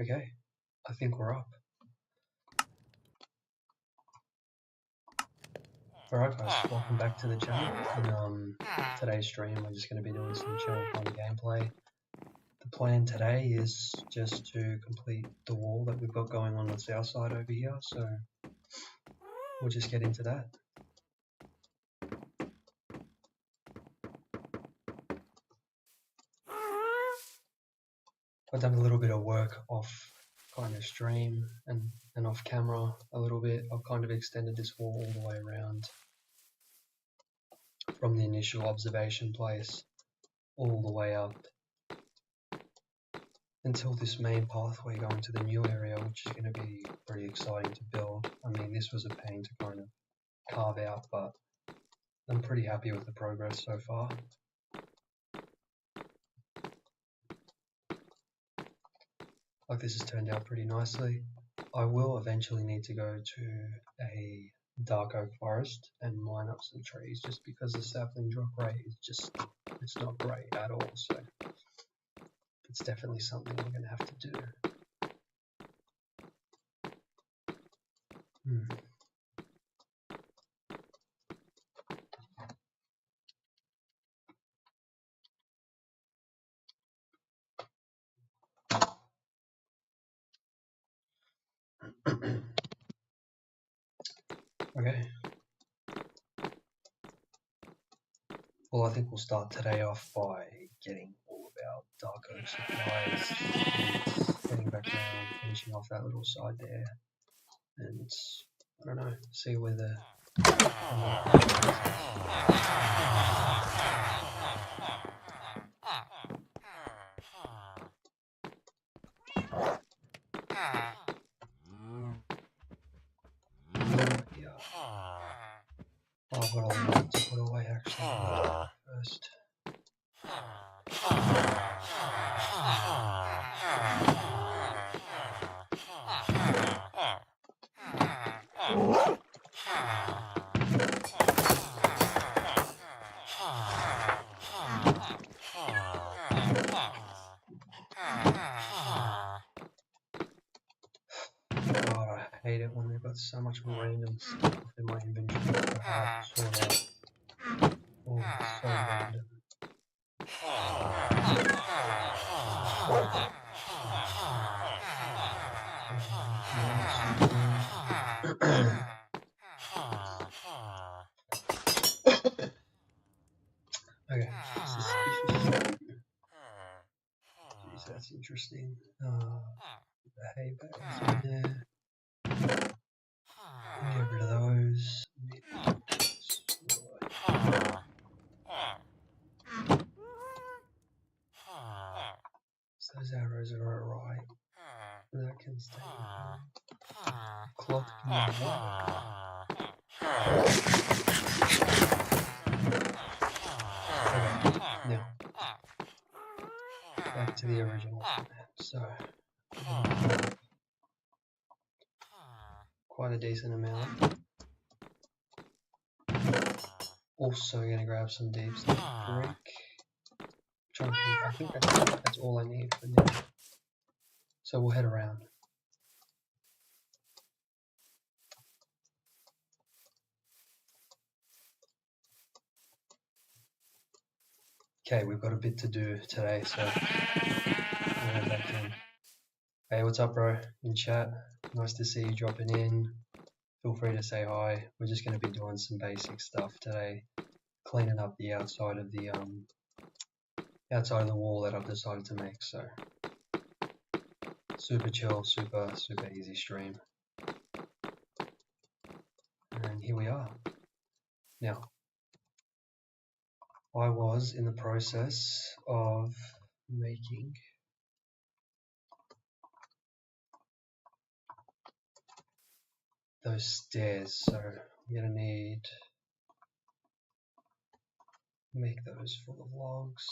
Okay, I think we're up. Alright guys, welcome back to the channel. In today's stream we're just going to be doing some chill fun gameplay. The plan today is just to complete the wall that we've got going on the south side over here, so we'll just get into that. I've done a little bit of work off kind of stream and off camera a little bit. I've kind of extended this wall all the way around from the initial observation place all the way up until this main pathway going to the new area, which is going to be pretty exciting to build. I mean, this was a pain to kind of carve out, but I'm pretty happy with the progress so far. Like, this has turned out pretty nicely. I will eventually need to go to a dark oak forest and mine up some trees, just because the sapling drop rate is just, it's not great at all, so it's definitely something I'm going to have to do. Okay. Well, I think we'll start today off by getting all of our dark oak supplies and heading back around, finishing off that little side there, and I don't know, see where the Oh, I've got a lot to put away actually first. God, I hate it when they've got so much random stuff in my inventory that I have to sort out. Oh, it's so random. Okay, suspicious. Jeez, that's interesting. The hay bales in there. Get rid of those. So those arrows are alright. That can stay. Cloth can Okay, now back to the original plan. So quite a decent amount. Also going to grab some deep stick brick. I think that's all I need for now. So we'll head around. Okay, we've got a bit to do today, so I'll head back in. Hey, what's up, bro? In chat, nice to see you dropping in. Feel free to say hi. We're just going to be doing some basic stuff today, cleaning up the outside of the wall that I've decided to make. So super chill, super easy stream. And here we are. Now, I was in the process of making those stairs, so I'm gonna need make those full of logs,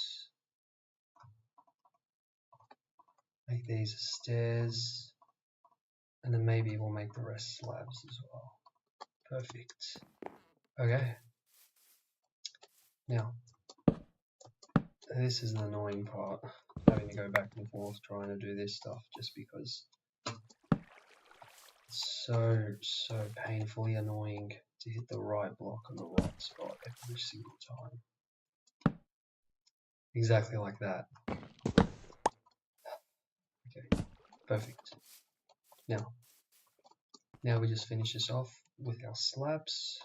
make these stairs, and then maybe we'll make the rest slabs as well. Perfect. Okay, now this is an annoying part. having to go back and forth trying to do this stuff just because it's so painfully annoying to hit the right block on the right spot every single time. Exactly like that. Okay, perfect. Now we just finish this off with our slabs.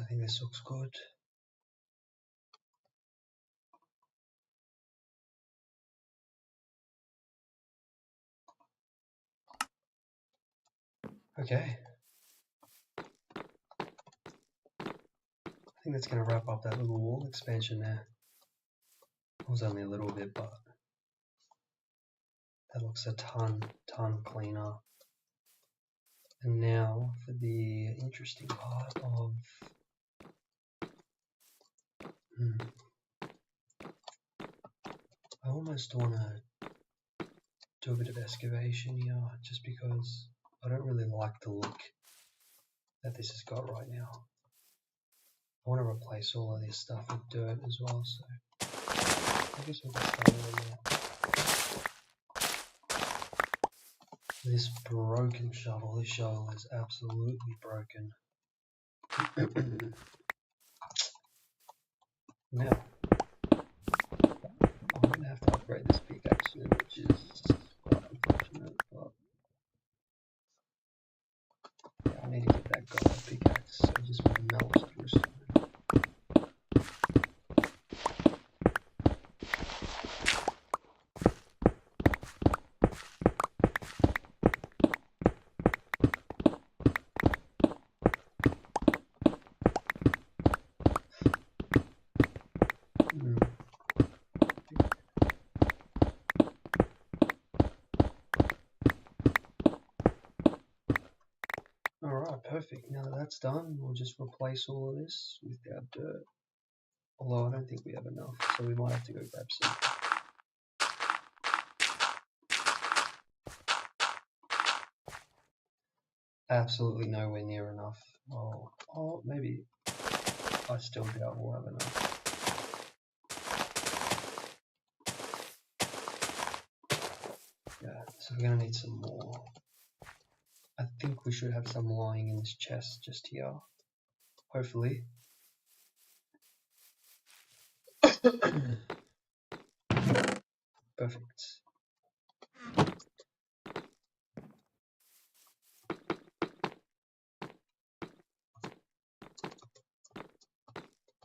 I think this looks good. Okay. I think that's going to wrap up that little wall expansion there. It was only a little bit, but that looks a ton cleaner. And now for the interesting part of I almost want to do a bit of excavation here just because I don't really like the look that this has got right now. I want to replace all of this stuff with dirt as well, so I guess we'll get started on that. This broken shovel, this shovel is absolutely broken. Now, I'm going to have to upgrade this pickaxe soon, which is quite unfortunate, but yeah, I need to get that gold pickaxe, so it just melts through stone. Alright, perfect. Now that that's done, we'll just replace all of this with our dirt. Although I don't think we have enough, so we might have to go grab some. Absolutely nowhere near enough. Oh, maybe. I still doubt we'll have enough. Yeah, so we're going to need some more. I think we should have some lying in this chest just here. Hopefully. Perfect.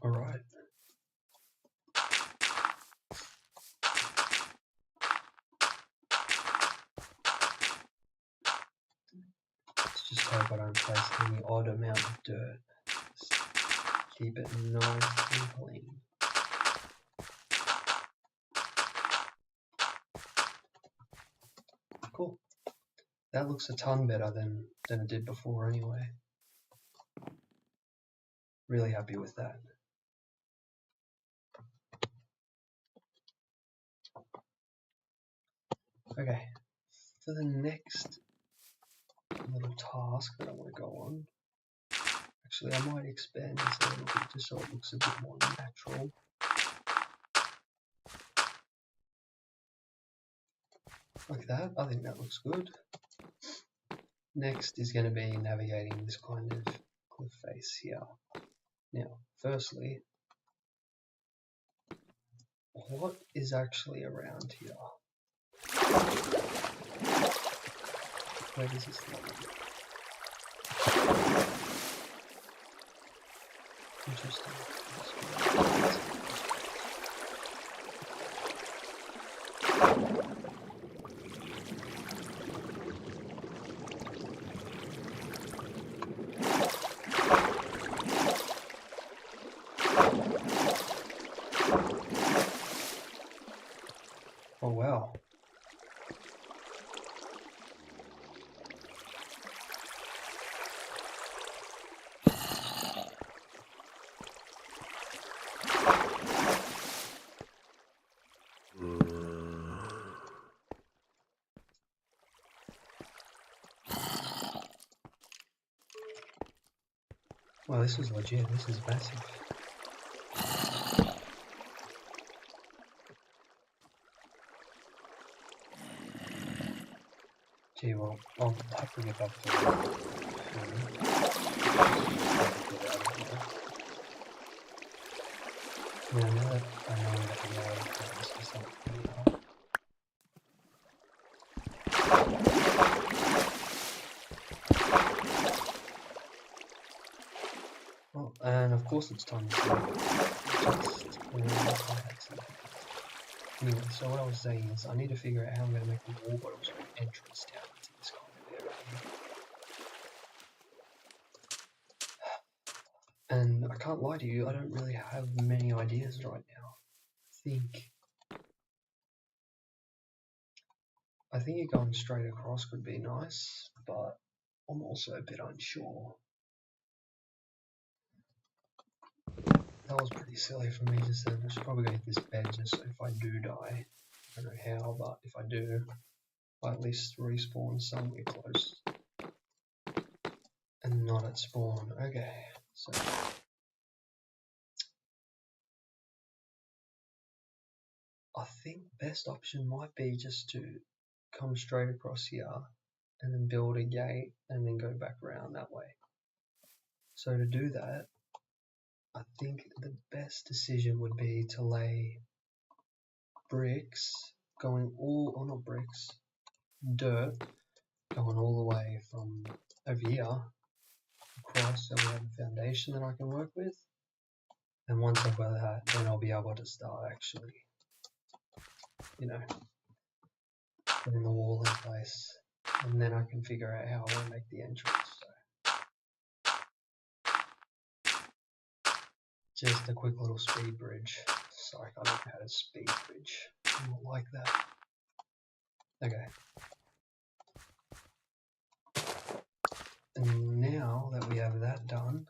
Alright. Let's just hope I don't place any odd amount of dirt. Just keep it nice and clean. Cool. That looks a ton better than it did before anyway. Really happy with that. Okay, for the next little task that I want to go on, actually I might expand this a little bit just so it looks a bit more natural. Like that, I think that looks good. Next is going to be navigating this kind of cliff face here. Now, firstly, what is actually around here? Where does this lead? Interesting. Oh wow. Well, this is legit. This is massive. Gee, well, I'll have to get back to it. Now that I know that we are this is something well, and of course it's time to anyway, so what I was saying is I need to figure out how I'm going to make the wall bottles for an entrance down into this kind of area. And I can't lie to you, I don't really have many ideas right now. I think it going straight across could be nice, but I'm also a bit unsure. That was pretty silly for me just then. I should probably go get this bed just so if I do die, I don't know how, but if I do, I at least respawn somewhere close. And not at spawn. Okay, so I think best option might be just to come straight across here and then build a gate and then go back around that way. So to do that, I think the best decision would be to lay bricks going all, or not bricks, dirt going all the way from over here across, so we have a foundation that I can work with. And once I've got that, then I'll be able to start actually, you know, putting the wall in place. And then I can figure out how I want to make the entrance. So just a quick little speed bridge. Sorry, I don't know how to speed bridge. I don't like that. Okay. And now that we have that done,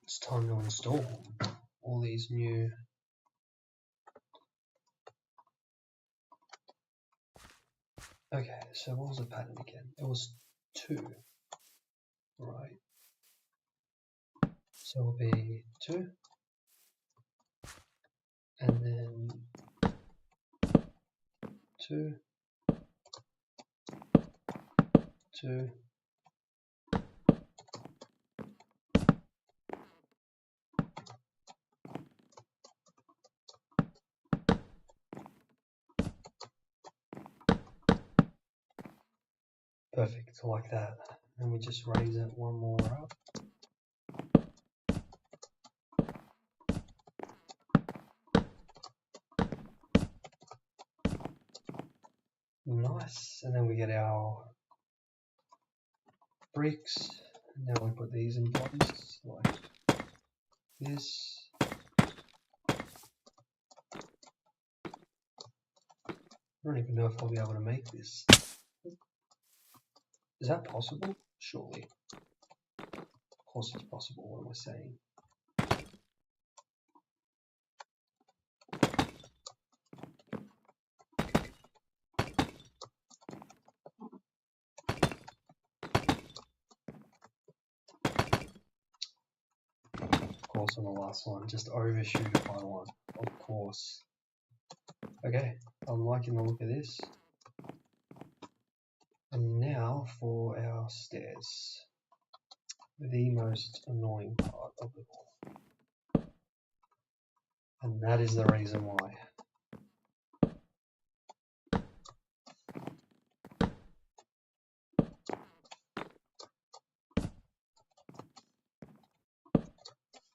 it's time to install all these new okay, so what was the pattern again? It was 2, right? So it'll be 2, and then 2, 2, perfect, like that. And we just raise it one more up. Nice, and then we get our bricks. Now we put these in place like this. I don't even know if I'll be able to make this. Is that possible? Surely. Of course it's possible, what am I saying? Of course on the last one, just overshoot if I want. Of course. Okay, I'm liking the look of this. And now for our stairs. The most annoying part of it all. And that is the reason why.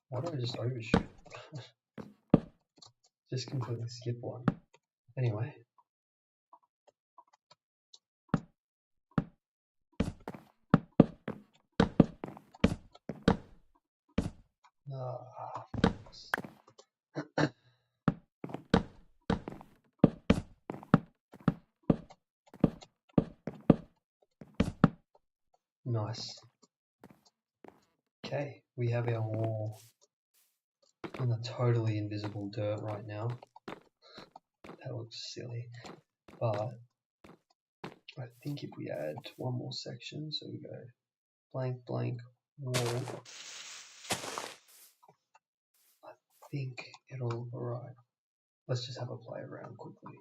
Why do I just overshoot? Just completely skip one. Anyway. Nice. Okay, we have our wall in the totally invisible dirt right now. That looks silly. But I think if we add one more section, so we go blank blank wall, I think it'll look alright. Let's just have a play around quickly.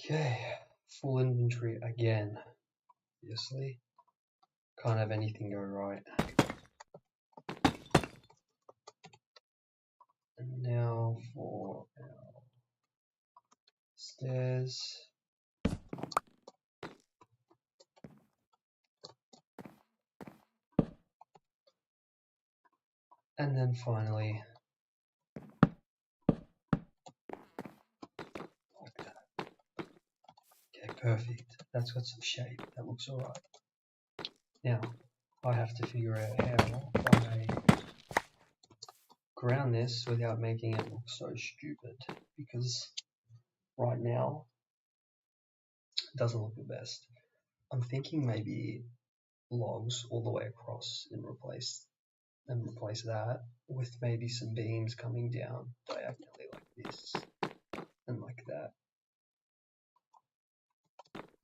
Okay, full inventory again. Obviously, can't have anything go right. And now for our stairs. And then finally, like that. Okay, perfect. That's got some shape. That looks alright. Now, I have to figure out how I ground this without making it look so stupid, because right now it doesn't look the best. I'm thinking maybe logs all the way across and replace that with maybe some beams coming down diagonally like this and like that.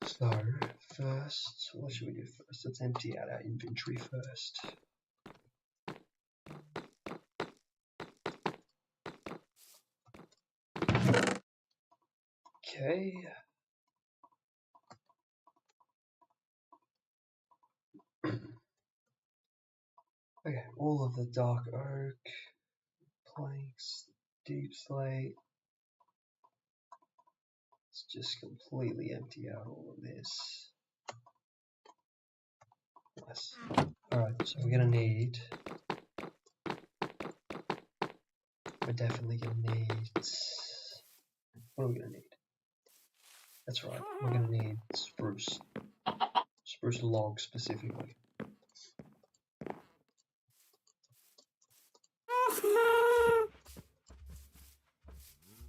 So first, what should we do first? Let's empty out our inventory first. Okay. Okay, all of the dark oak planks, deep slate. Let's just completely empty out all of this. Nice. Alright, so we're definitely gonna need, what are we gonna need? That's right, we're gonna need spruce logs specifically.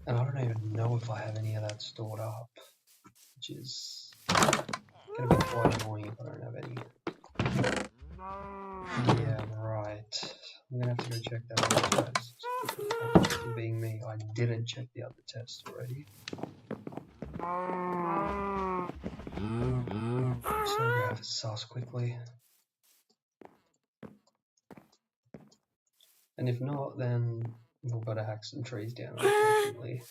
And I don't even know if I have any of that stored up, which is gonna be quite annoying if I don't have any. Yeah, right. I'm gonna have to go check that other test. Being me, I didn't check the other test already. So I'm gonna have to suss quickly. And if not, then we've got to hack some trees down, unfortunately.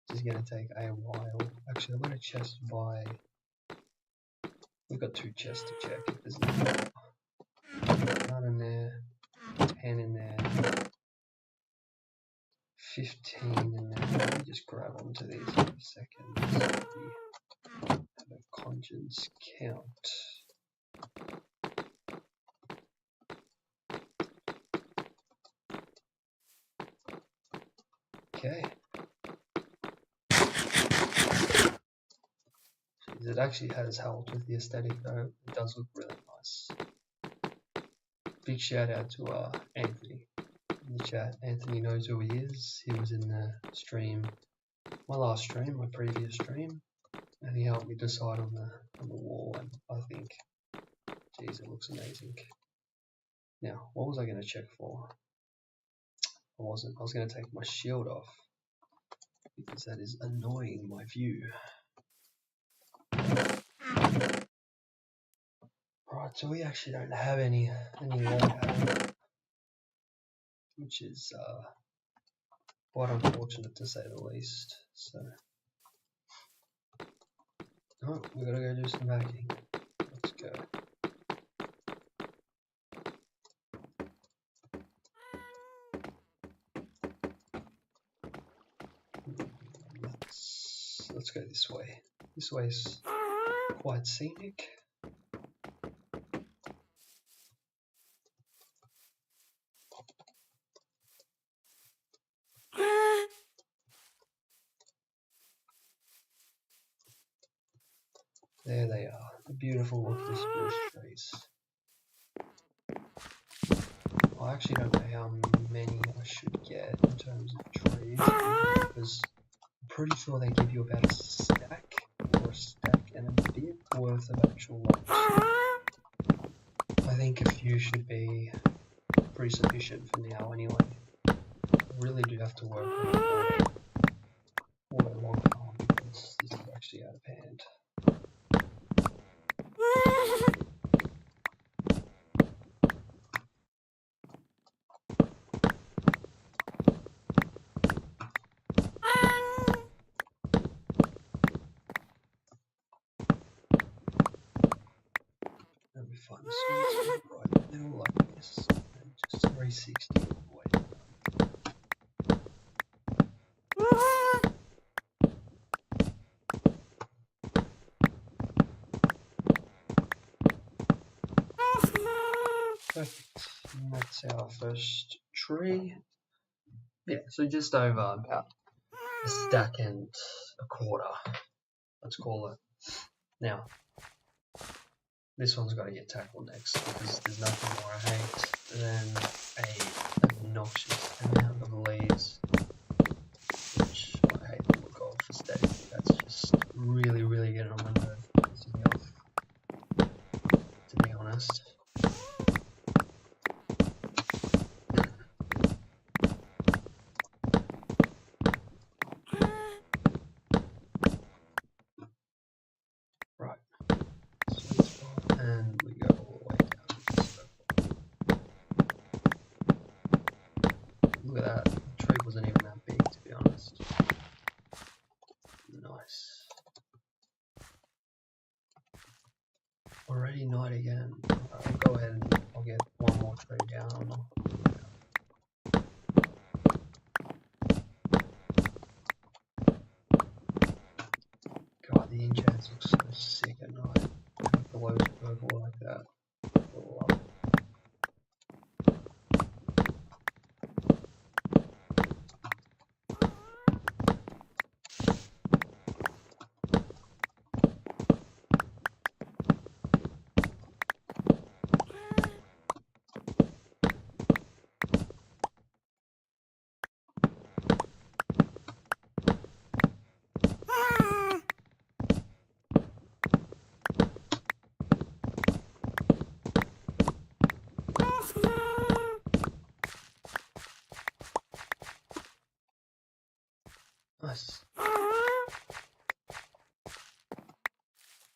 Which is gonna take a while. Actually, I've got a chest by... We've got 2 chests to check if there's none in there, 10 in there, 15 in there. Let me just grab onto these for a second so we have a conscience count. Okay. It actually has helped with the aesthetic though. It does look really nice. Big shout out to Anthony in the chat. Anthony knows who he is. He was in the stream, my last stream, my previous stream, and he helped me decide on the wall, and I think, geez, it looks amazing. Now, what was I going to check for? I wasn't. I was going to take my shield off because that is annoying my view. Right, so we actually don't have any water, which is quite unfortunate to say the least. So, oh, we gotta go do some hacking. Let's go. Let's go this way. This way is quite scenic. There they are, the beautiful looking spruce trees. I actually don't know how many I should get in terms of trees, because I'm pretty sure they give you about a stack and a bit worth of actual logs. I think a few should be pretty sufficient for now anyway. I really do have to work on a auto log farm because this is actually out of hand. Let me find the sweet spot right in the middle like this, and just 360 all the way down. Perfect. And that's our first tree. Yeah, so just over about a stack and a quarter, let's call it. Now, this one's got to get tackled next because there's nothing more I hate than an obnoxious amount of leaves, which I hate the look of aesthetically. That's just really, really getting on my nerves, pissing me off, to be honest. Right, sweet spot, and we go all the way down to the circle. Look at that, the tree wasn't even that big, to be honest. Nice. Already night again. I'll go ahead and I'll get one more tree down. God, the enchants look so sick at night. It glows purple like that. I love it. Nice.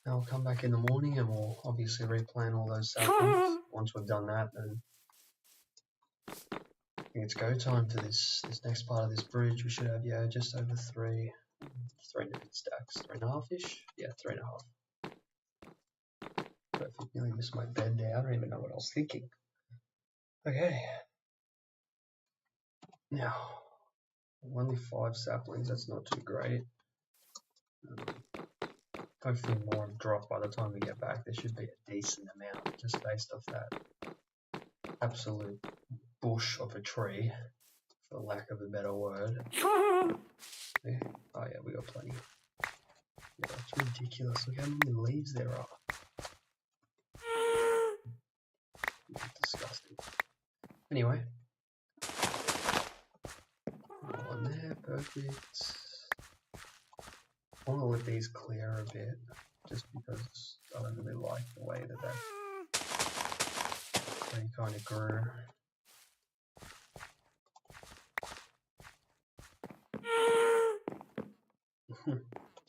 Now we'll come back in the morning and we'll obviously replant all those saplings. Once we've done that, then I think it's go time for this next part of this bridge. We should have, yeah, just over three and a bit stacks, 3.5-ish. Yeah, 3.5. Perfect. Nearly missed my bed there. I don't even know what I was thinking. Okay. Now, only 5 saplings. That's not too great. Hopefully more drop by the time we get back. There should be a decent amount just based off that absolute bush of a tree, for lack of a better word. Yeah. Oh yeah, we got plenty. Yeah, that's ridiculous. Look how many leaves there are. Disgusting. Anyway. One there, perfect. I want to let these clear a bit, just because I don't really like the way that they kind of grew.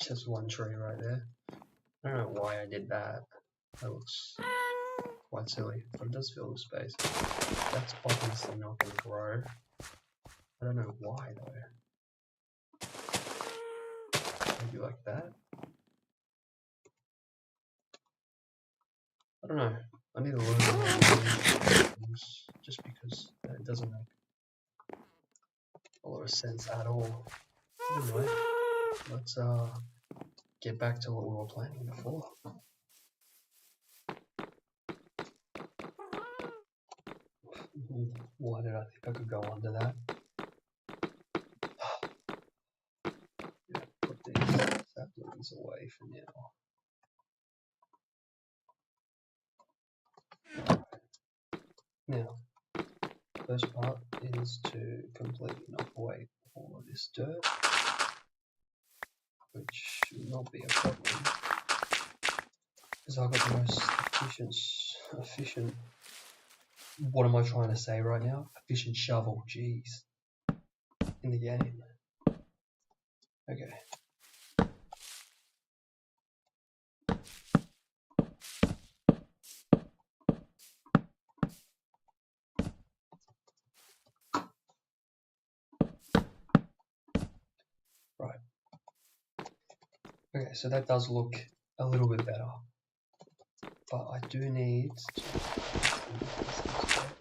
Just one tree right there. I don't know why I did that. That looks quite silly, but it does fill the space. That's obviously not going to grow. I don't know why though. Maybe like that? I don't know. I need to learn how to do things just because it doesn't make a lot of sense at all. Anyway, let's get back to what we were planning before. Why did I think I could go under that? Yeah, put these saplings away for now. Now, first part is to completely knock away all of this dirt, which should not be a problem. because I've got the most efficient. What am I trying to say right now? Efficient shovel, jeez, in the game. Okay. Right. Okay, so that does look a little bit better. But I do need to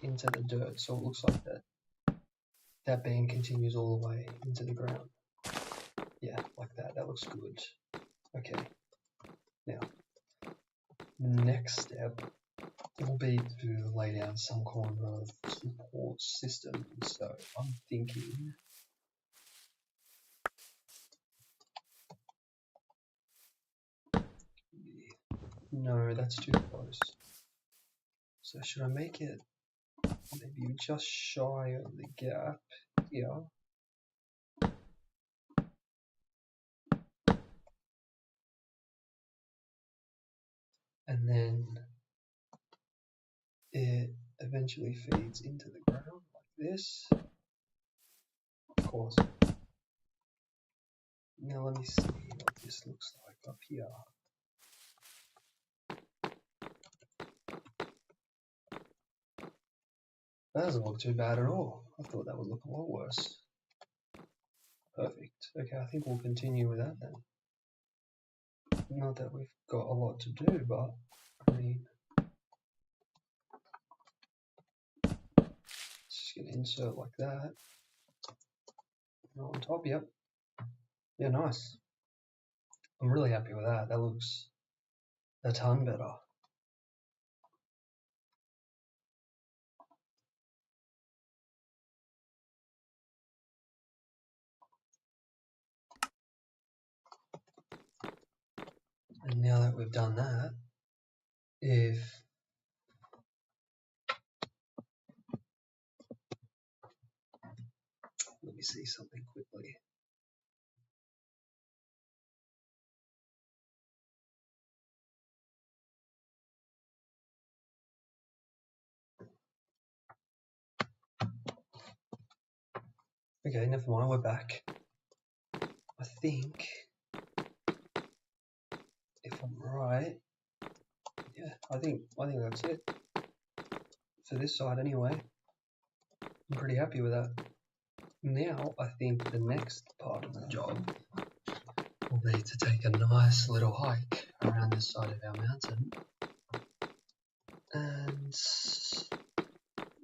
into the dirt, so it looks like that band continues all the way into the ground. Yeah, like that. That looks good. Okay. Now, next step will be to lay down some kind of support system. So I'm thinking. No, that's too close. So should I make it maybe just shy of the gap here? And then it eventually feeds into the ground like this. Of course. Now let me see what this looks like up here. That doesn't look too bad at all. I thought that would look a lot worse. Perfect. Okay, I think we'll continue with that then. Not that we've got a lot to do, but I mean, just gonna insert like that. And on top, yep. Yeah, nice. I'm really happy with that. That looks a ton better. And now that we've done that, let me see something quickly. Okay, never mind, we're back. I think, if I'm right, yeah, I think that's it. For this side anyway. I'm pretty happy with that. Now, I think the next part of the job will be to take a nice little hike around this side of our mountain and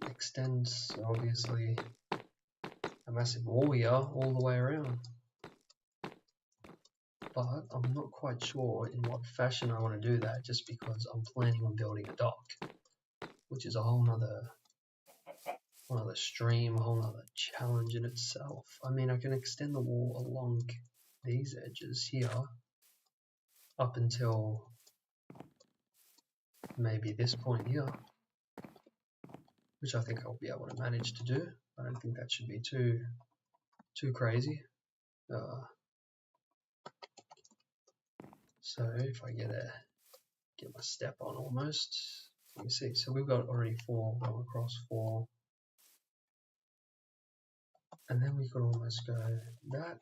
extend, obviously, a massive wall here all the way around. But I'm not quite sure in what fashion I want to do that, just because I'm planning on building a dock, which is a whole nother stream, a whole nother challenge in itself. I mean, I can extend the wall along these edges here up until maybe this point here, which I think I'll be able to manage to do. I don't think that should be too crazy. So if I get my step on almost, let me see. So we've got already 4 going across 4, and then we could almost go that.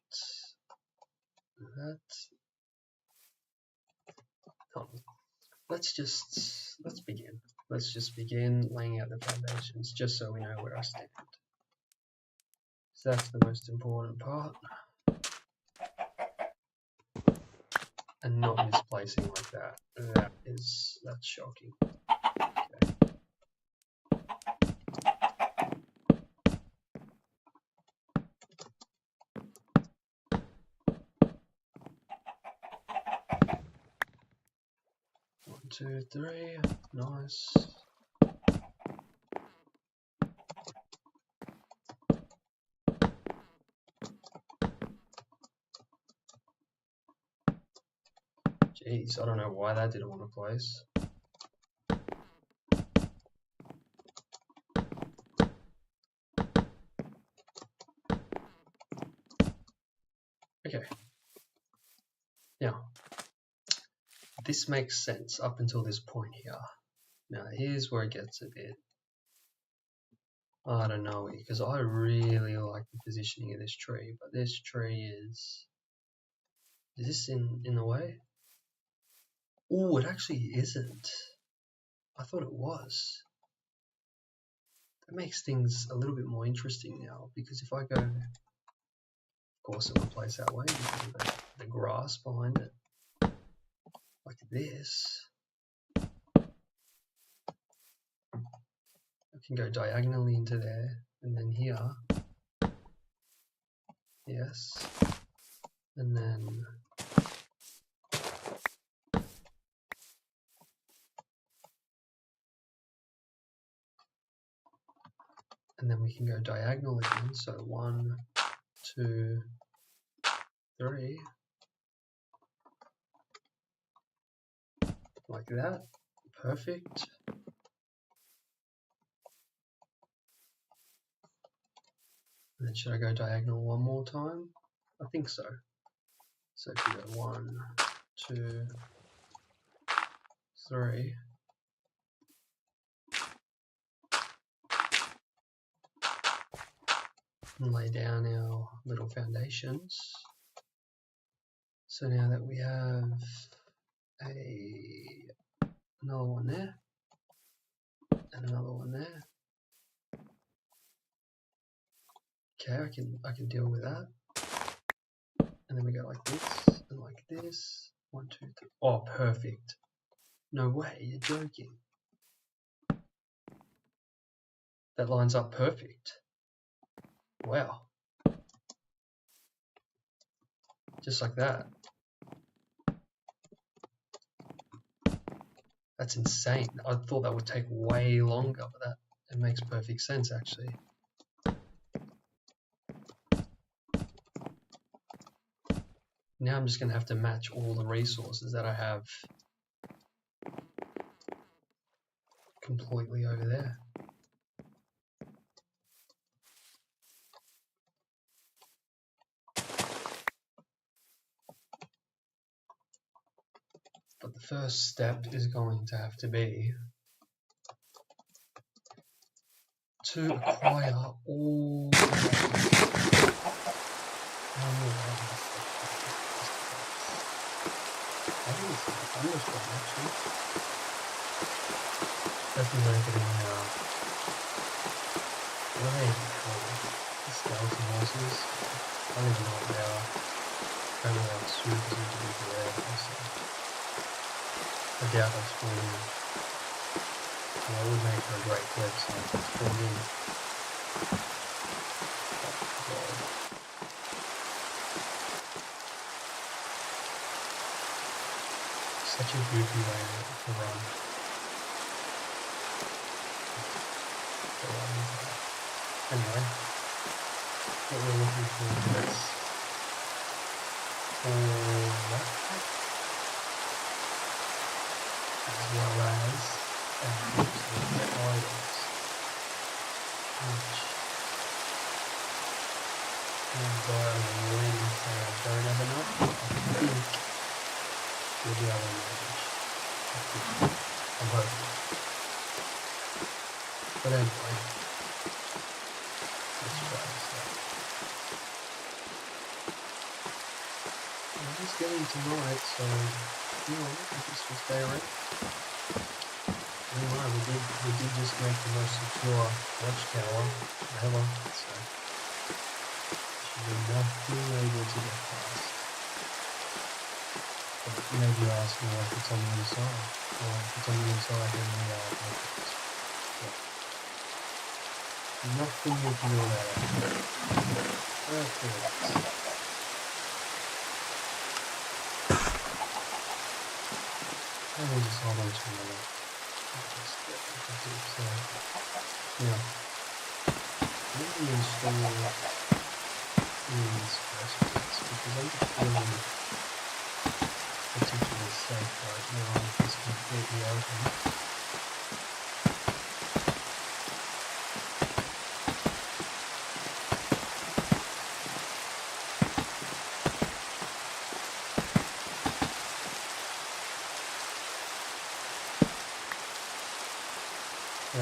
Let's begin. Let's just begin laying out the foundations, just so we know where I stand. So that's the most important part. And not misplacing like that. That's shocking. Okay. One, two, three. Nice. Jeez, I don't know why that didn't want to place. Okay. Now, this makes sense up until this point here. Now here's where it gets a bit, I don't know, because I really like the positioning of this tree, but this tree is this in the way? Oh, it actually isn't. I thought it was. That makes things a little bit more interesting now, because if I go, of course it will place that way because of the grass behind it, like this. I can go diagonally into there, and then here, yes, and then we can go diagonal again, so 1, 2, 3, like that, perfect. And then should I go diagonal one more time? I think so. So if you go 1, 2, 3, and lay down our little foundations. So now that we have another one there, and another one there, okay, I can deal with that. And then we go like this and like this. 1, 2, 3. Oh, perfect. No way, you're joking. That lines up perfect. Wow. Just like that. That's insane. I thought that would take way longer, but it makes perfect sense actually. Now I'm just going to have to match all the resources that I have completely over there. But the first step is going to have to be to acquire all the doesn't make it in what are they called? The skeleton horses? I don't even know what they are. Apparently they're super duper rare also. I doubt they'll spawn in. Well, that would make for a great clip, so it's spawn in. Such a goofy way to run. Anyway, what we're looking for is all that, as well as the items, which although I'm willing to say I don't have enough, I think we'll be able to manage. I'm hoping. But anyway, let's try this out. I'm just getting to night, so you know, I guess we'll stay around. Anyway, we did just make the most secure watchtower ever, so should be nothing able to get past. But maybe you ask me if it's on the inside, or if it's on the inside then we are perfect. Nothing you can do about it. Perfect. And we'll just hold on to another. Now, let me install these first bits because I'm just feeling particularly safe right now if it's completely open.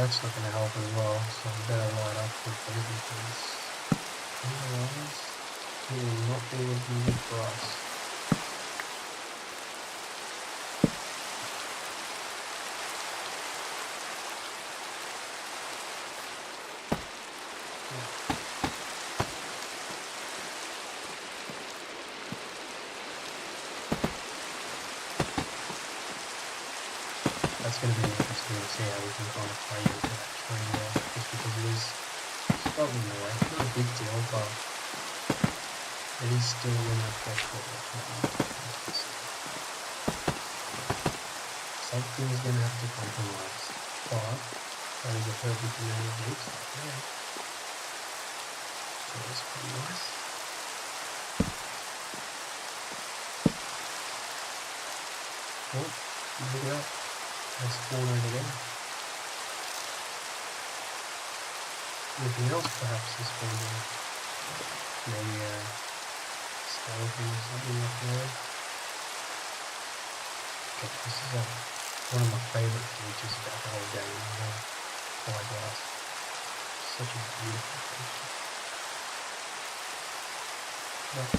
that's not going to help as well, so we better light up quickly because otherwise it will not be looking good for us. That's going to be interesting to see how we can kind of play into that tree there, just because it is struggling away. Not a big deal, but it is still in the threshold of something is going to have to compromise, but that is a perfect amount of heat. Yeah. So that's pretty nice. Oh, look at that. Has spawned over there. Anything else perhaps has spawned there? Maybe a skeleton or something up there. Okay, this is one of my favourite features about the whole game, Hourglass. Such a beautiful feature. But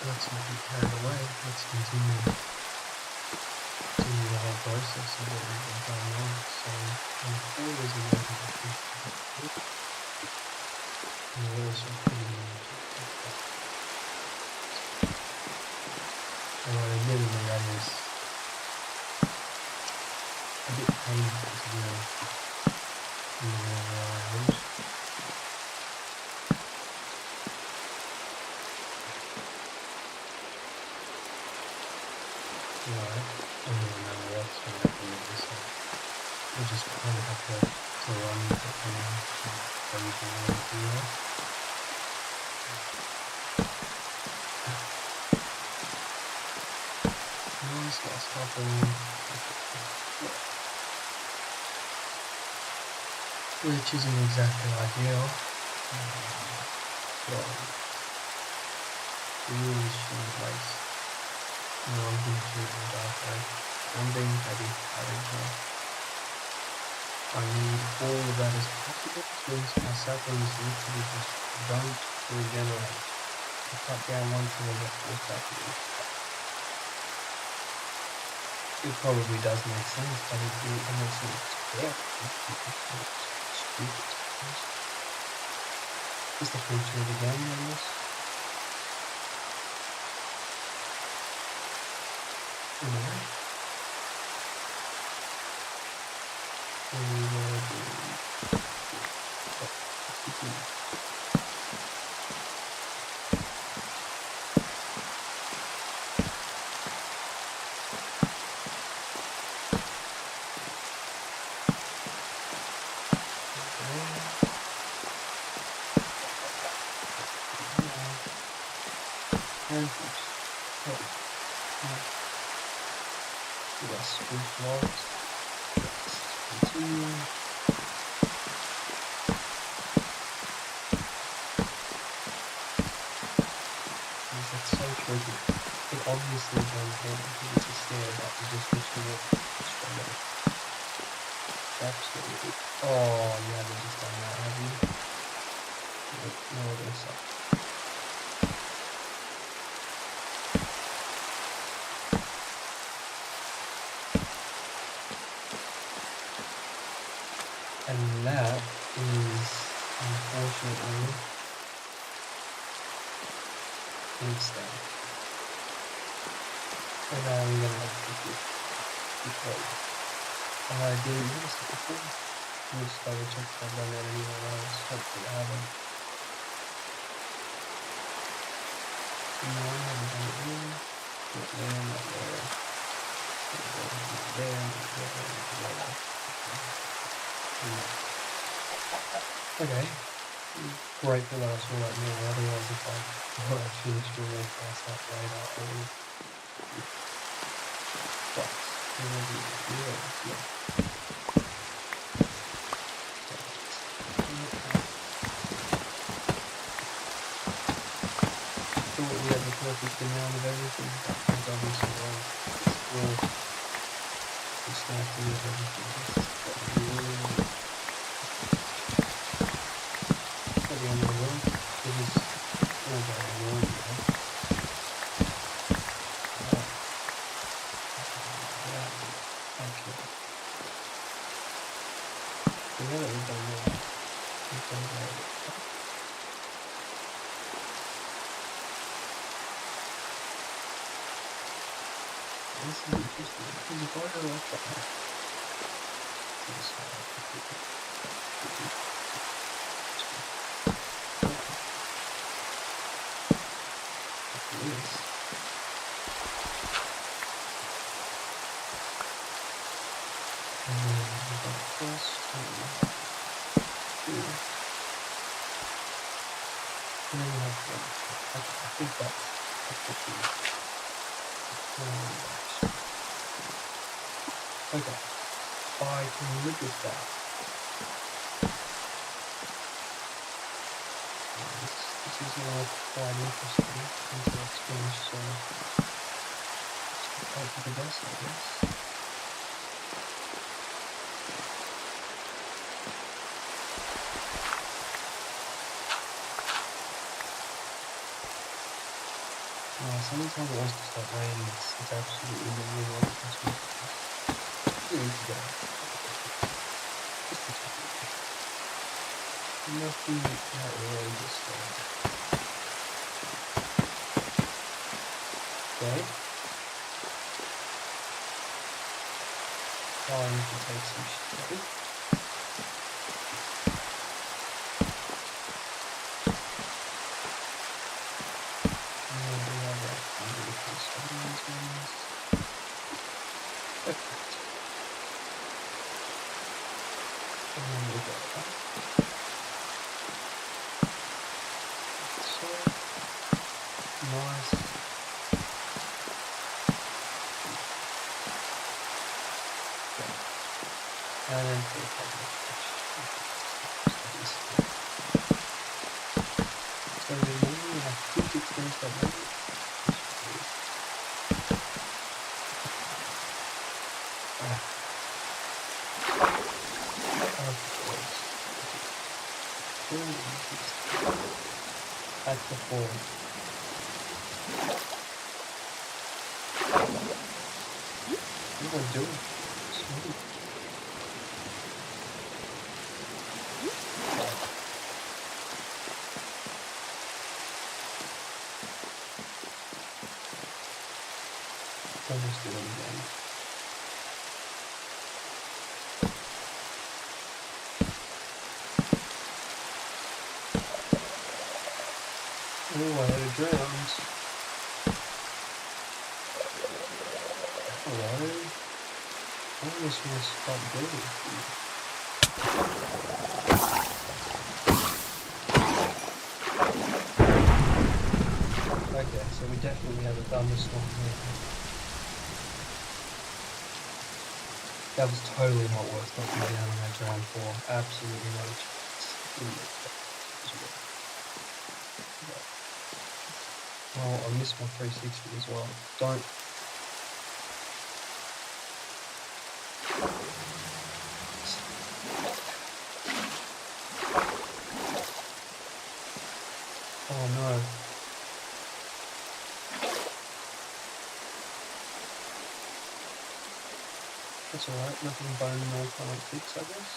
let's not be carried away. Let's continue the whole process of what we've been going on. So, I'm always working with this. And we're also pretty much and admittedly that is a bit painful to do in the real world. Right, I don't even know what's going to happen with this one. We just kind of have to run with it for now. Everything around here. Nice, that's happening. Which isn't exactly ideal. Well, really shitty place. No, I'm being cute in the dark though. I'm being heavy, I need all of that as possible since my saplings literally just don't regenerate. I cut down one tree and get four saplings. It probably does make sense, but it makes sense. Yeah. Stupid. Is the feature of the game on this? No. Yes, spruce logs. Let's continue. That's so tricky. It obviously goes down because it's a stair, but we just wish to walk straight up. Absolutely. Oh, you haven't just done that, have you? No, it is up. And that is, unfortunately, instead. And now I'm gonna have to because I didn't use it before. Let me just double check if I've done that anywhere else. Hopefully I haven't. No, I haven't done it here. Not there, not there. Not there, not there, not there. Okay. Grateful that I saw that now, otherwise if I finished to walk past that later, I would. But, yeah. Thought we had the perfect amount of everything, but it's obviously wrong. It's still have to use everything. the end of the world. It is all very annoying now. Okay. So now that we've done that, we've done that. This is interesting because if I go like that, this and then we've got plus 2, and then we have 1. Okay, I think that's the key. Okay, I can live with that. This is now quite interesting until it's finished, so let's hope for the best, I guess. Sometimes it wants to start raining, it's absolutely miserable. You need to go. Just a second. Nothing outrageous there. Okay. Time to take some shit. And then for the public, so remaining, I think it's finished already. At the form. What am I doing? Sweet. I'll just do it again. Oh, I had a drowned. Hello? I almost want to stop building. Okay, so we definitely have a thunderstorm here. That was totally not worth knocking down on that ground for. Absolutely not a chance. Oh, I missed my 360 as well. Don't. Oh no. That's alright, nothing bone more can't fix, I guess.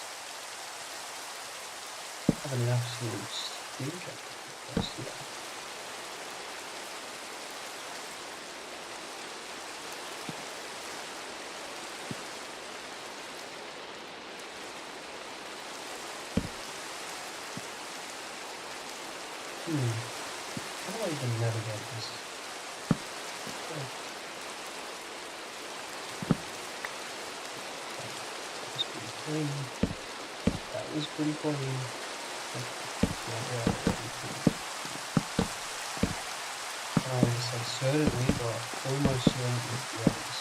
Having an absolute stinker yesterday. How do I even navigate this? That was pretty clean. I would say certainly, but almost certainly the others.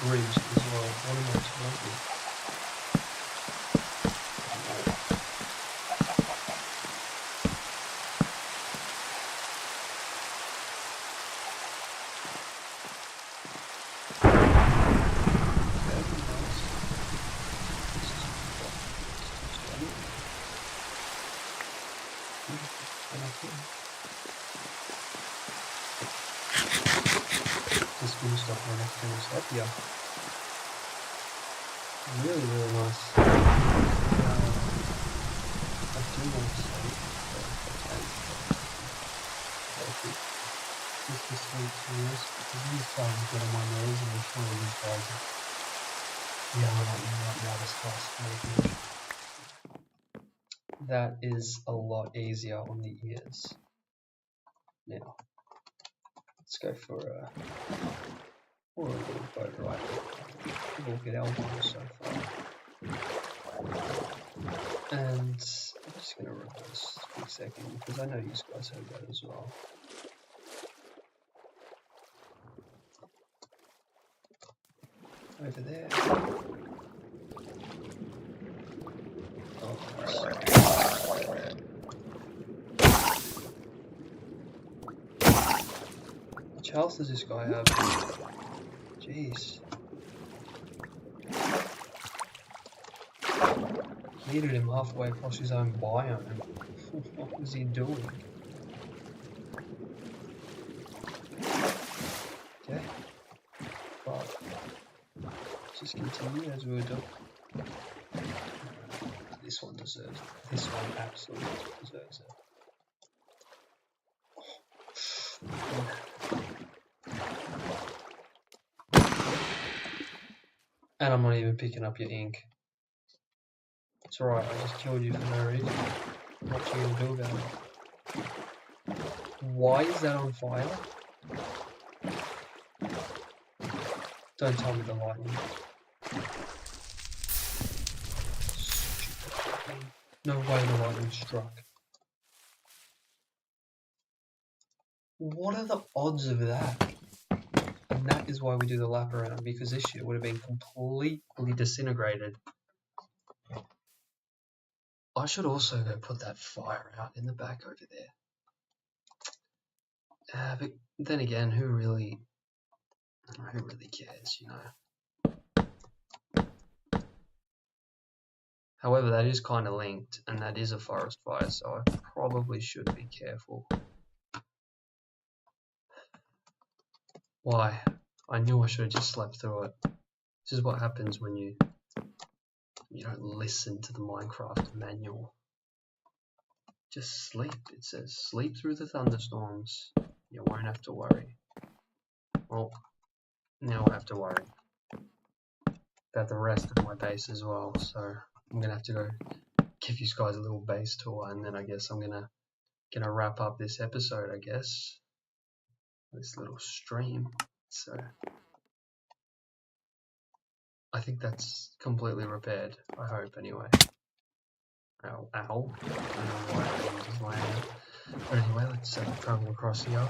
Bridge as well. What am I talking? happier. Really, really nice. I do want to say, just to sleep through this because he's starting to get on my nerves and I'm sure these guys are yelling at me right now to start sleeping. That is a lot easier on the ears. Now, let's go for a little boat ride. We'll get elbows so far. And I'm just going to reverse for a second because I know you guys heard that as well. Over there. Oh, which health does this guy have? Jeez. Needed him halfway across his own biome. What was he doing? Okay. But just continue as we were doing. This one deserves it. This one absolutely deserves it. And I'm not even picking up your ink. It's alright, I just killed you for no reason. What you gonna do about it? Why is that on fire? Don't tell me the lightning. Stupid. No way the lightning struck. What are the odds of that? And that is why we do the lap around, because this shit would have been completely disintegrated. I should also go put that fire out in the back over there. But then again, who really cares, you know? However, that is kind of linked, and that is a forest fire, so I probably should be careful. Why? I knew I should have just slept through it. This is what happens when you don't listen to the Minecraft manual. Just sleep. It says sleep through the thunderstorms. You won't have to worry. Well, now I have to worry about the rest of my base as well. So I'm gonna have to go give you guys a little base tour, and then I guess I'm gonna wrap up this episode. I guess this little stream. So I think that's completely repaired. I hope anyway. Ow. I don't know why I just landed. But anyway, let's travel across here.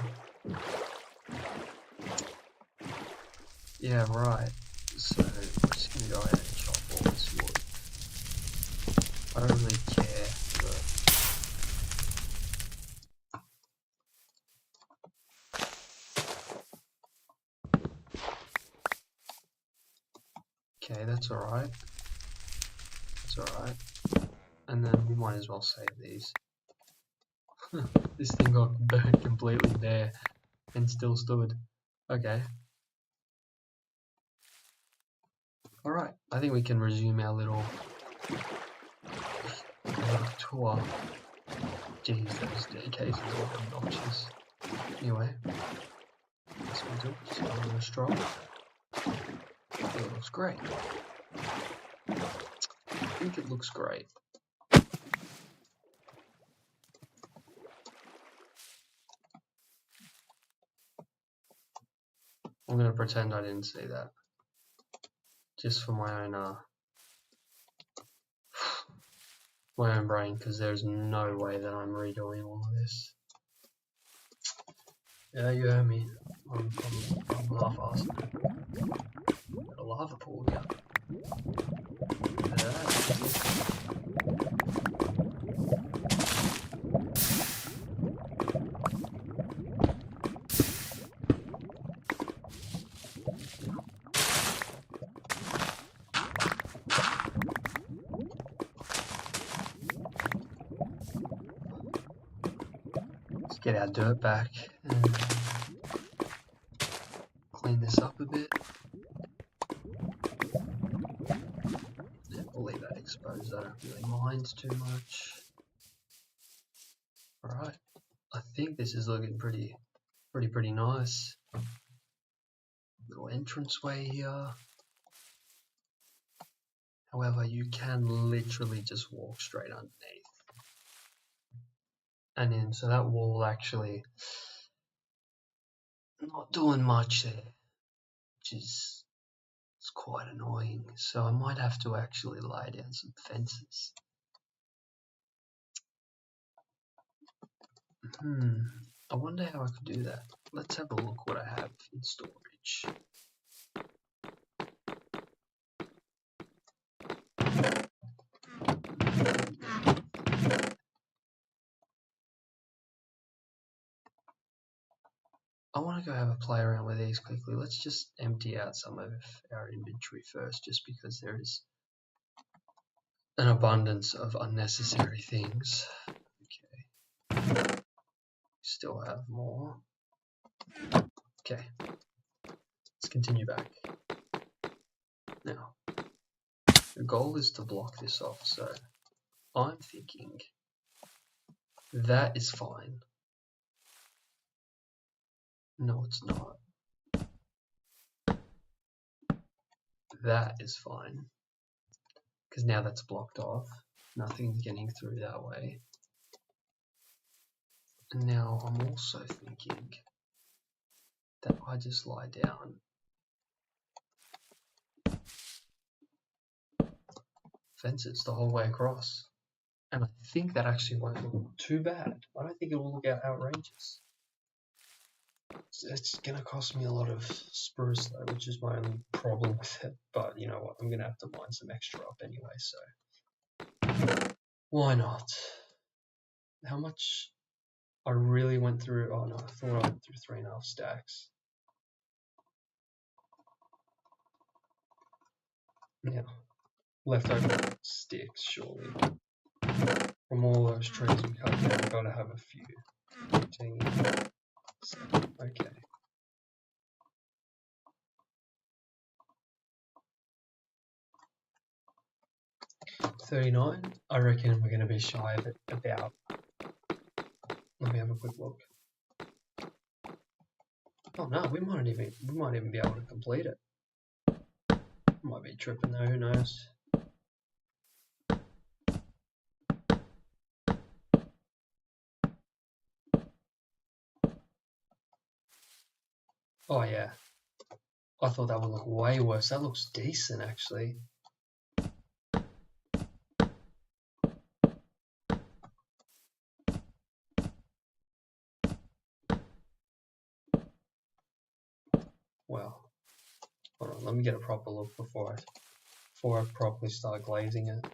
Yeah, right. So we're just gonna go ahead and chop all this wood. I don't really care, but okay, that's alright. That's alright. And then we might as well save these. This thing got burnt completely bare and still stood. Okay. Alright, I think we can resume our little tour. Jeez, those staircases are obnoxious. Anyway, this one's up, just a little strong. It looks great. I think it looks great. I'm going to pretend I didn't see that. Just for my own brain, because there's no way that I'm redoing all of this. Yeah, you heard me. I'm half-assed. Got a lava pool here. Let's get our dirt back and clean this up a bit. that exposed. I don't really mind too much. Alright, I think this is looking pretty nice. Little entranceway here. However, you can literally just walk straight underneath. And then, so that wall actually not doing much there, which is it's quite annoying. So I might have to actually lay down some fences. I wonder how I could do that. Let's have a look what I have in storage. I want to go have a play around with these quickly. Let's just empty out some of our inventory first, just because there is an abundance of unnecessary things. Okay. Still have more. Okay. Let's continue back. Now, the goal is to block this off, so I'm thinking that is fine. No, it's not. That is fine. Because now that's blocked off. Nothing's getting through that way. And now I'm also thinking that I just lie down. Fences the whole way across. And I think that actually won't look too bad. I don't think it will look outrageous. It's going to cost me a lot of spruce though, which is my only problem with it. But you know what, I'm going to have to mine some extra up anyway, so why not? How much I really went through? Oh no, I thought I went through 3.5 stacks. Now, leftover sticks, surely. From all those trees we cut down, we've got to have a few. 15, 7, okay. $39. I reckon we're going to be shy of it about. Let me have a quick look. Oh no, we might even be able to complete it. Might be tripping though, who knows? Oh yeah. I thought that would look way worse. That looks decent actually. Well, hold on, let me get a proper look before I properly start glazing it.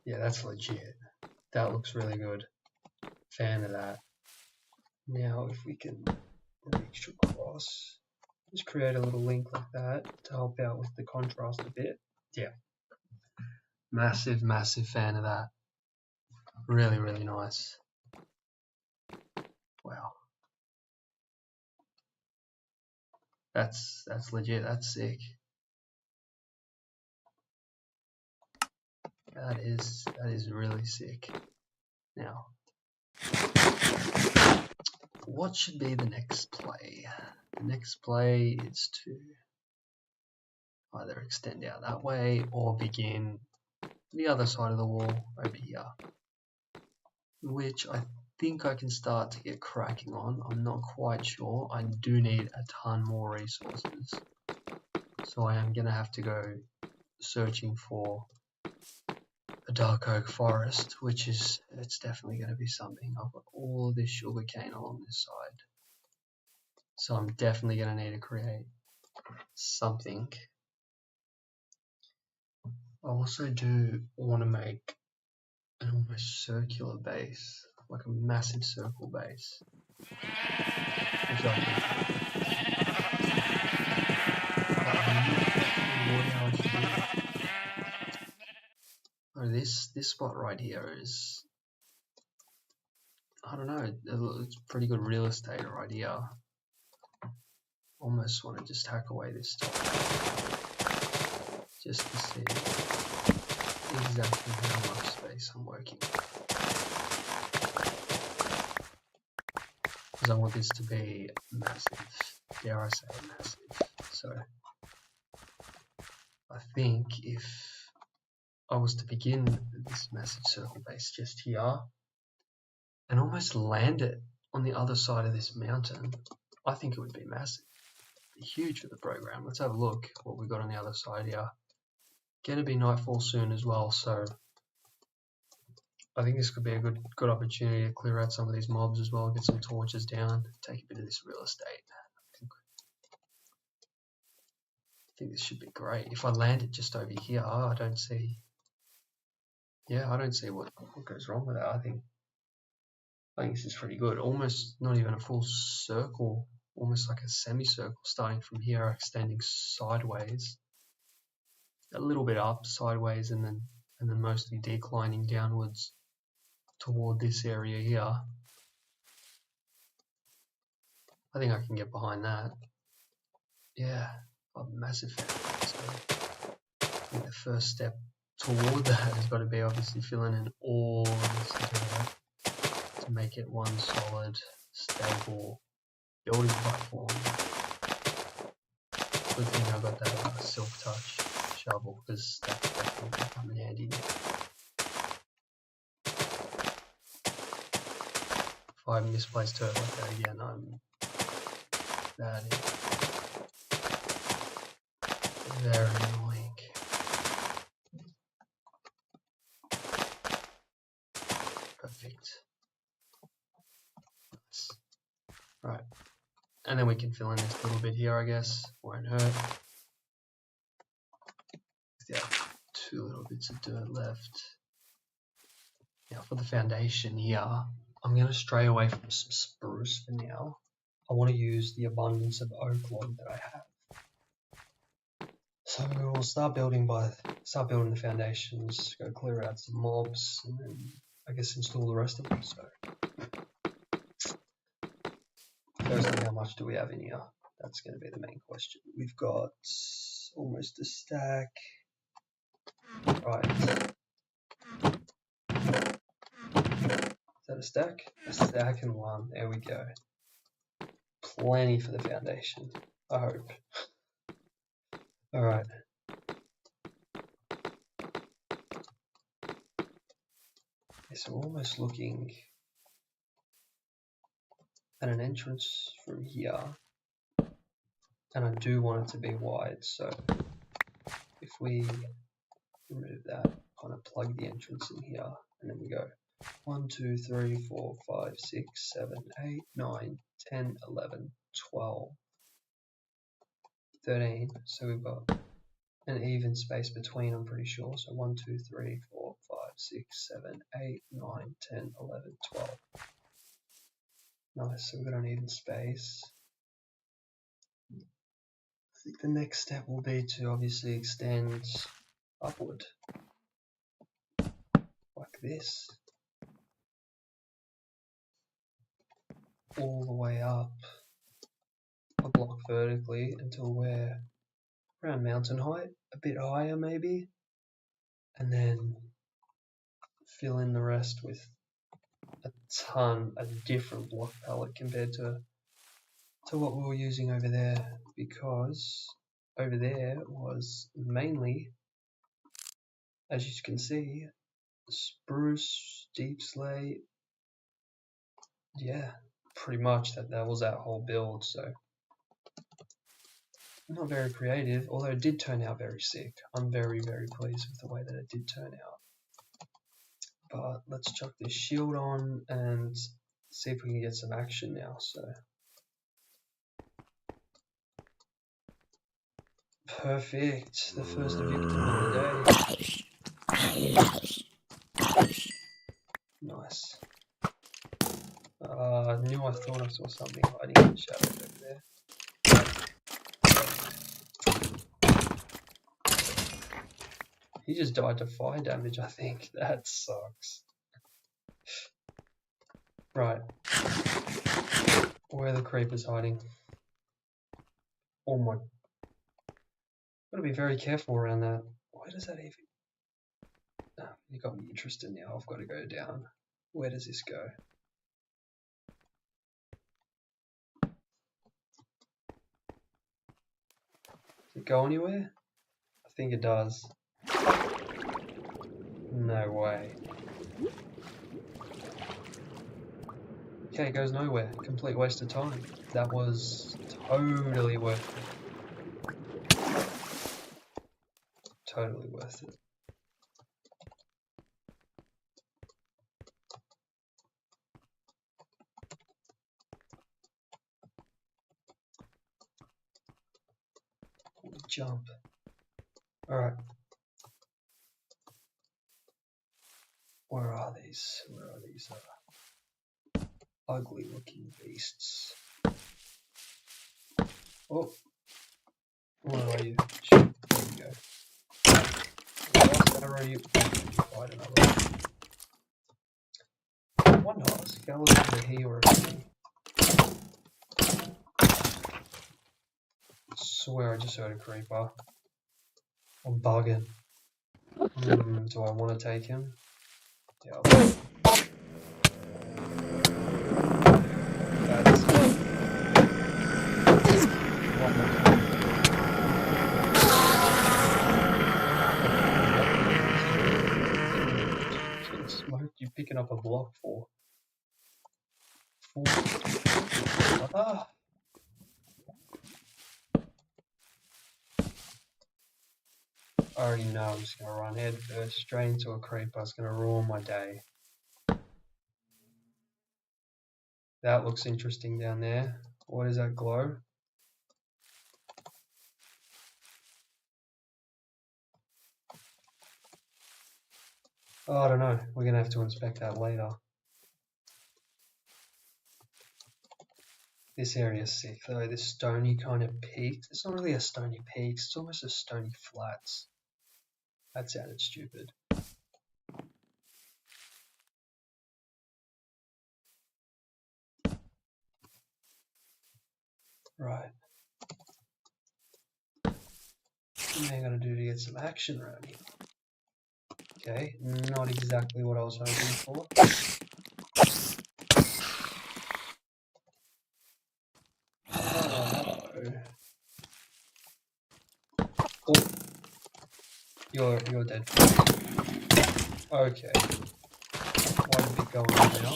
Yeah, that's legit. That looks really good. Fan of that. Now, if we can reach across, just create a little link like that to help out with the contrast a bit. Yeah. Massive, massive fan of that. Really, really nice. Wow. That's legit. That's sick. That is really sick. Now, what should be the next play? The next play is to either extend out that way or begin the other side of the wall over here, which I think I can start to get cracking on. I'm not quite sure. I do need a ton more resources, so I am going to have to go searching for a dark oak forest, which is, it's definitely going to be something. I've got all of this sugarcane along this side, so I'm definitely going to need to create something. I also do want to make an almost circular base, like a massive circle base. Oh, this spot right here is, I don't know, it's pretty good real estate right here. Almost want to just hack away this stuff. just to see exactly how much space I'm working with. Because I want this to be massive, dare I say massive. So I think if I was to begin this massive circle base just here and almost land it on the other side of this mountain, I think it would be massive. It'd be huge for the program. Let's have a look what we've got on the other side here. Going to be nightfall soon as well, so I think this could be a good opportunity to clear out some of these mobs as well, get some torches down, take a bit of this real estate. I think this should be great. If I land it just over here, I don't see what goes wrong with that. I think this is pretty good. Almost not even a full circle, almost like a semicircle, starting from here, extending sideways, a little bit up, sideways, and then mostly declining downwards toward this area here. I think I can get behind that. Yeah, a massive fan. So I think the first step toward that has got to be obviously filling in all this together to make it one solid, stable building platform. Good thing I got that Silk Touch shovel, because that's definitely going to come in handy now. If I misplace turret like that again, I'm bad. Very annoying. Perfect. Nice. Right. And then we can fill in this little bit here, I guess. Won't hurt. Yeah, 2 little bits of dirt left. Now for the foundation here, I'm going to stray away from some spruce for now. I want to use the abundance of oak log that I have. So we'll start building the foundations, go clear out some mobs, and then I guess install the rest of them. So firstly, how much do we have in here? That's going to be the main question. We've got almost a stack. Right. Is that a stack? A stack and 1. There we go. Plenty for the foundation, I hope. Alright. So we're almost looking at an entrance from here. And I do want it to be wide, so if we remove that, kind of plug the entrance in here, and then we go 1, 2, 3, 4, 5, 6, 7, 8, 9, 10, 11, 12, 13. So we've got an even space between, I'm pretty sure. So 1, 2, 3, 4, 5, 6, 7, 8, 9, 10, 11, 12. Nice, so we've got an even space. I think the next step will be to obviously extend upward like this, all the way up a block vertically until we're around mountain height, a bit higher maybe, and then fill in the rest with a different block palette compared to what we were using over there, because over there was mainly, as you can see, spruce, deep slate. Yeah, pretty much that was that whole build. So not very creative, although it did turn out very sick. I'm very, very pleased with the way that it did turn out. But let's chuck this shield on and see if we can get some action now. So perfect, the first victim of the day. Nice. I thought I saw something hiding in the shadows over there. He just died to fire damage, I think. That sucks. Right. Where are the creepers hiding? Oh my. Gotta be very careful around that. Where does that even... Oh, you got me interested now. I've got to go down. Where does this go? Does it go anywhere? I think it does. No way. Okay, it goes nowhere. Complete waste of time. That was totally worth it. Totally worth it. Jump. Alright. Where are these? Where are these ugly looking beasts? Oh. Where are you? There you go. Where are you? Fight another one. I wonder, how was it he or me? I swear I just heard a creeper. I'm bugging. Do I want to take him? Yeah, I'll take him. Smoke you picking up a block for? Ah! I already know I'm just going to run head first straight into a creeper. It's going to ruin my day. That looks interesting down there. What is that glow? Oh, I don't know. We're going to have to inspect that later. This area is sick though. This stony kind of peak. It's not really a stony peak. It's almost a stony flats. That sounded stupid. Right. What am I going to do to get some action around here? Okay, not exactly what I was hoping for. Oh, you're dead. Okay. Why did it go on now?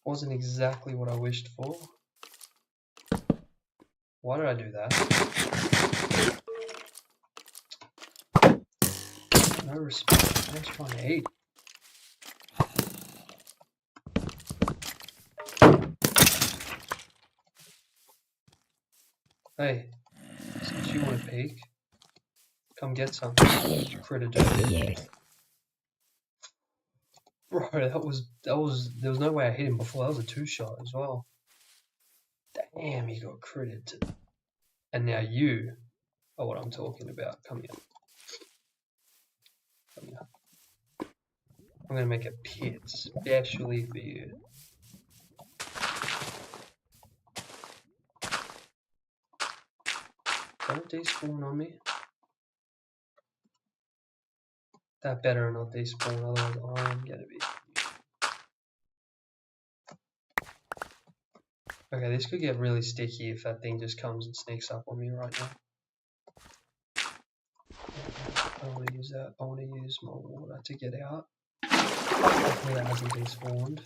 Wasn't exactly what I wished for. Why did I do that? No respect. I'm just trying to eat. Hey, since you want to peek, come get some. Critter dirt. Bro, there was no way I hit him before. That was a 2-shot as well. Damn, he got critted. And now you are what I'm talking about. Come here. Come here. I'm gonna make a pit especially for you. Don't despawn on me. That better not despawn, otherwise I'm gonna be. Okay, this could get really sticky if that thing just comes and sneaks up on me right now. I don't want to use that. I want to use my water to get out. Hopefully that hasn't despawned.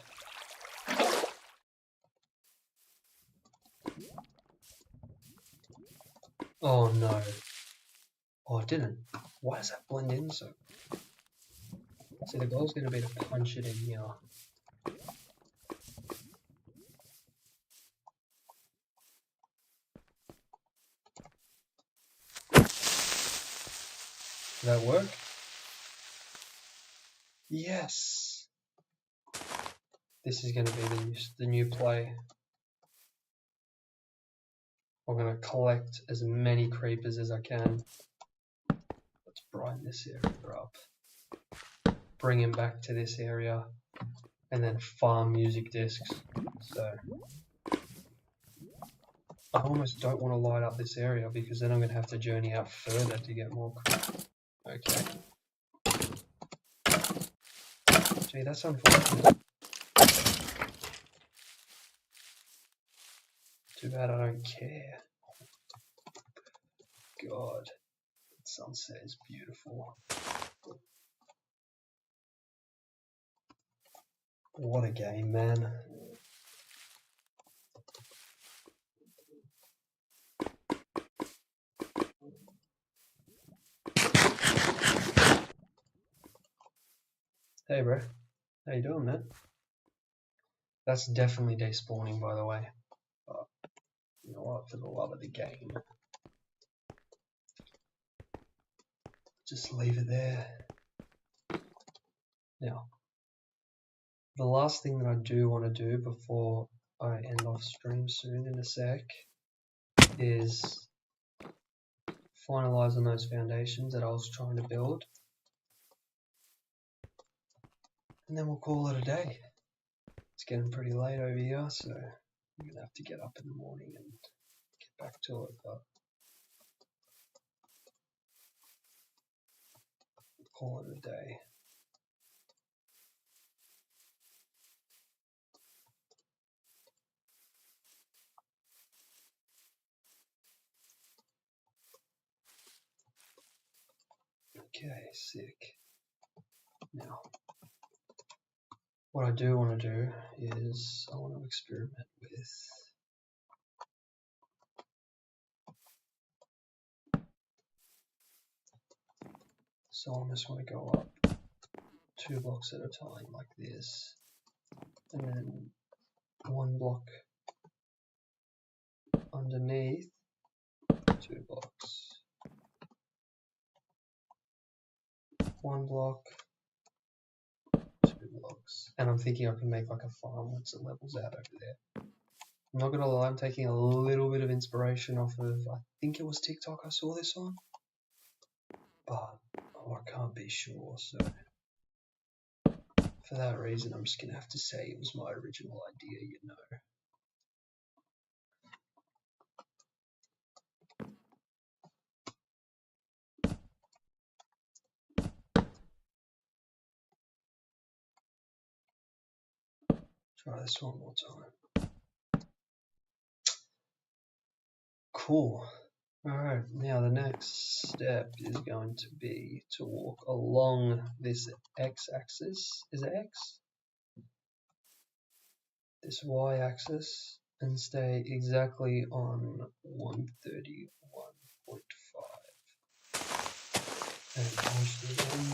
Oh no. Oh, it didn't. Why does that blend in so? See, the goal's going to be to punch it in here. Did that work? Yes! This is going to be the new play. I'm going to collect as many creepers as I can. Let's brighten this area up. Bring him back to this area. And then farm music discs. So I almost don't want to light up this area because then I'm going to have to journey out further to get more. Okay. Gee, that's unfortunate. Too bad I don't care. God, the sunset is beautiful. What a game, man. Hey, bro. How you doing, man? That's definitely despawning, by the way. But you know what? For the love of the game, just leave it there. Now, the last thing that I do want to do before I end off stream soon in a sec is finalize on those foundations that I was trying to build. And then we'll call it a day. It's getting pretty late over here, so I'm going to have to get up in the morning and get back to it, but we'll call it a day. Okay, sick. Now, what I do want to do is I want to experiment with so I just want to go up 2 blocks at a time like this, and then 1 block underneath 2 blocks, 1 block, 2 blocks, and I'm thinking I can make like a farm once it levels out over there. I'm not gonna lie, I'm taking a little bit of inspiration off of, I think it was TikTok I saw this on, but I can't be sure, so for that reason I'm just gonna have to say it was my original idea, you know. Try this one more time. Cool. Alright, now the next step is going to be to walk along this x-axis. Is it x? This y-axis and stay exactly on 131.5. And punch the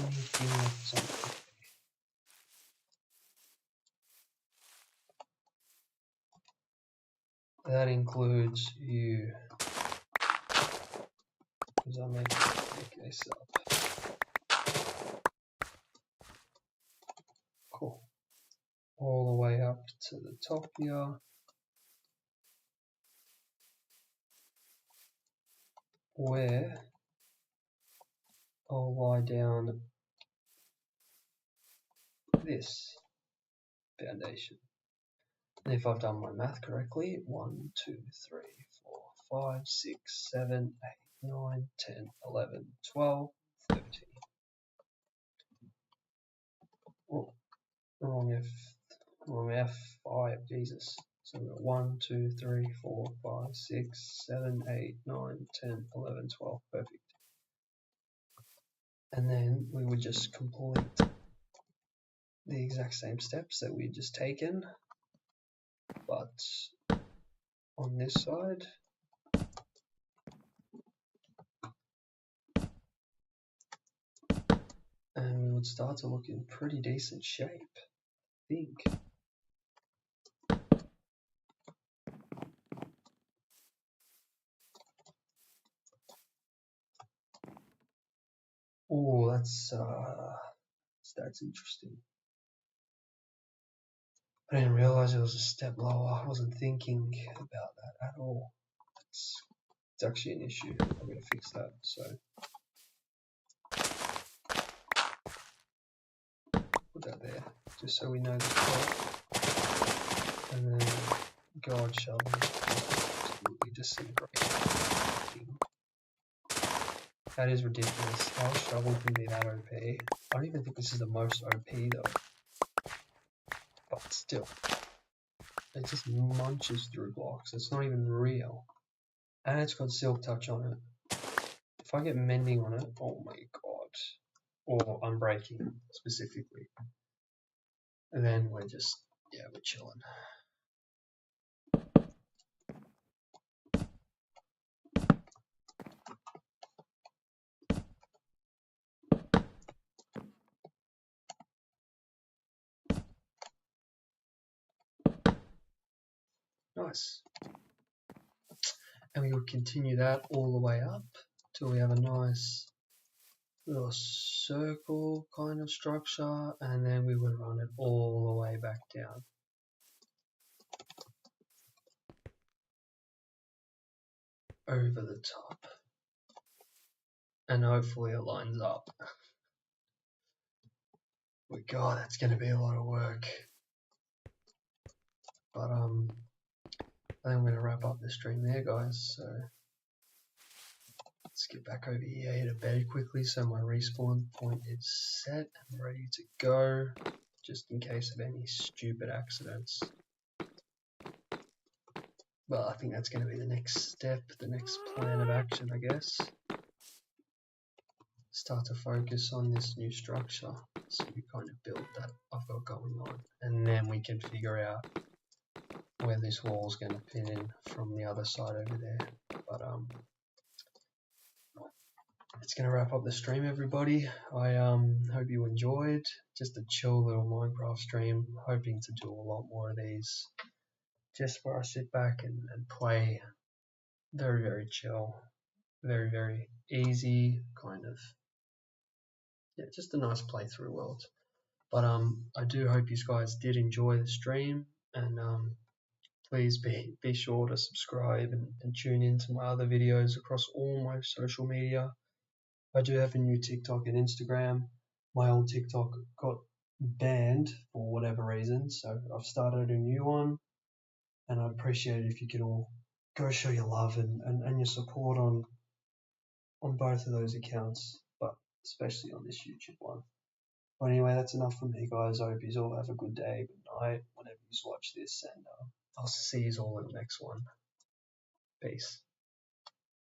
anything that's on the way. That includes you. Because I make this up. Cool. All the way up to the top here. Where I'll lie down this foundation. And if I've done my math correctly, 1, 2, 3, 4, 5, 6, 7, 8, 9, 10, 11, 12, 13. Oh, wrong F5, Jesus. So we've got 1, 2, 3, 4, 5, 6, 7, 8, 9, 10, 11, 12, perfect. And then we would just complete the exact same steps that we'd just taken, but on this side. And we would start to look in pretty decent shape, I think. Oh, that's interesting. I didn't realize it was a step lower. I wasn't thinking about that at all. It's actually an issue. I'm going to fix that. So put that there, just so we know the top. And then God shovel. Absolutely disintegrating. That is ridiculous. How a shovel can be that OP. I don't even think this is the most OP though. But still. It just munches through blocks. It's not even real. And it's got Silk Touch on it. If I get Mending on it, oh my god. Or Unbreaking specifically. And then we're just, yeah, we're chilling. Nice. And we would continue that all the way up till we have a nice little circle kind of structure, and then we would run it all the way back down. Over the top. And hopefully it lines up. But God, that's going to be a lot of work. But I think I'm going to wrap up the stream there, guys. So let's get back over here to bed quickly so my respawn point is set and ready to go, just in case of any stupid accidents. Well, I think that's going to be the next step, the next plan of action, I guess. Start to focus on this new structure, so we kind of build that I've got going on, and then we can figure out where this wall is going to pin in from the other side over there. But it's going to wrap up the stream, everybody. I hope you enjoyed. Just a chill little Minecraft stream. Hoping to do a lot more of these, just where I sit back and play. Very, very chill, very, very easy, kind of, yeah, just a nice playthrough world. But I do hope you guys did enjoy the stream, and please be sure to subscribe and tune in to my other videos across all my social media. I do have a new TikTok and Instagram. My old TikTok got banned for whatever reason, so I've started a new one, and I'd appreciate it if you could all go show your love and your support on both of those accounts, but especially on this YouTube one. But anyway, that's enough from me, guys. I hope you all have a good day, good night, whenever you watch this, and I'll see you all in the next one. Peace.